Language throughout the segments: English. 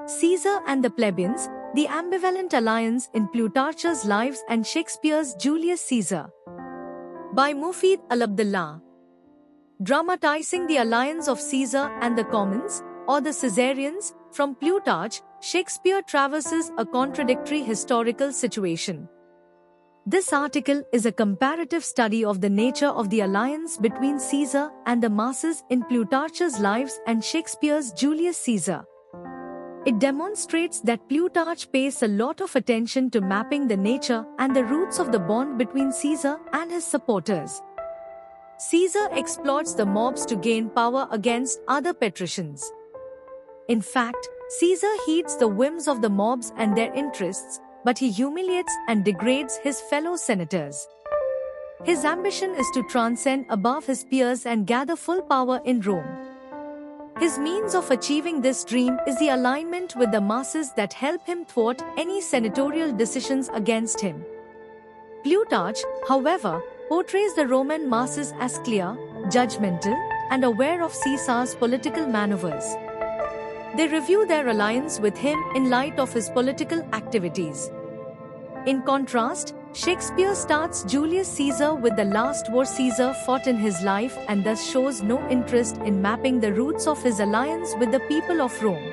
Caesar and the Plebeians, the ambivalent alliance in Plutarch's Lives and Shakespeare's Julius Caesar. By Mufid Al-Abdullah. Dramatizing the alliance of Caesar and the Commons, or the Caesarians, from Plutarch, Shakespeare traverses a contradictory historical situation. This article is a comparative study of the nature of the alliance between Caesar and the masses in Plutarch's Lives and Shakespeare's Julius Caesar. It demonstrates that Plutarch pays a lot of attention to mapping the nature and the roots of the bond between Caesar and his supporters. Caesar exploits the mobs to gain power against other patricians. In fact, Caesar heeds the whims of the mobs and their interests, but he humiliates and degrades his fellow senators. His ambition is to transcend above his peers and gather full power in Rome. His means of achieving this dream is the alignment with the masses that help him thwart any senatorial decisions against him. Plutarch, however, portrays the Roman masses as clear, judgmental, and aware of Caesar's political maneuvers. They review their alliance with him in light of his political activities. In contrast, Shakespeare starts Julius Caesar with the last war Caesar fought in his life and thus shows no interest in mapping the roots of his alliance with the people of Rome.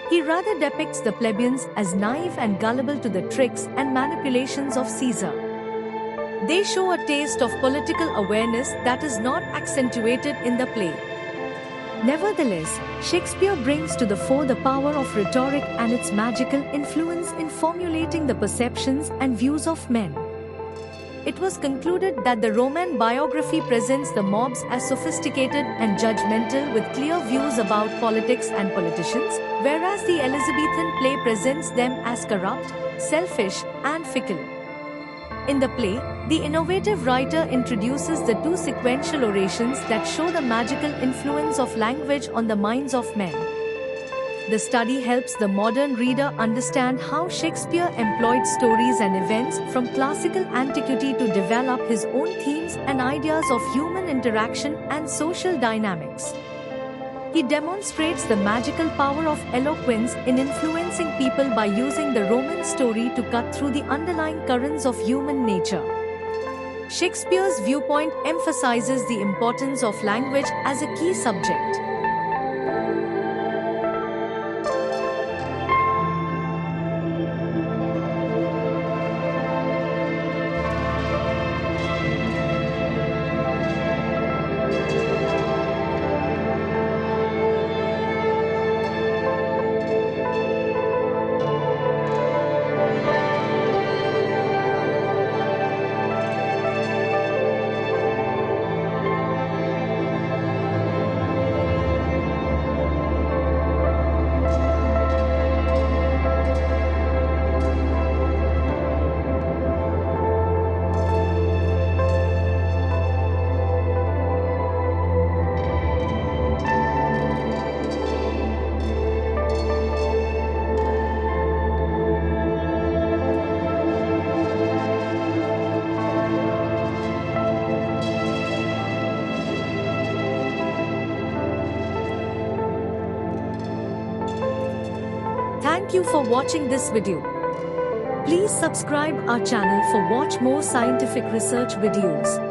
He rather depicts the plebeians as naive and gullible to the tricks and manipulations of Caesar. They show a taste of political awareness that is not accentuated in the play. Nevertheless, Shakespeare brings to the fore the power of rhetoric and its magical influence in formulating the perceptions and views of men. It was concluded that the Roman biography presents the mobs as sophisticated and judgmental with clear views about politics and politicians, whereas the Elizabethan play presents them as corrupt, selfish, and fickle. In the play, the innovative writer introduces the two sequential orations that show the magical influence of language on the minds of men. The study helps the modern reader understand how Shakespeare employed stories and events from classical antiquity to develop his own themes and ideas of human interaction and social dynamics. He demonstrates the magical power of eloquence in influencing people by using the Roman story to cut through the underlying currents of human nature. Shakespeare's viewpoint emphasizes the importance of language as a key subject. Thank you for watching this video. Please subscribe our channel for watch more scientific research videos.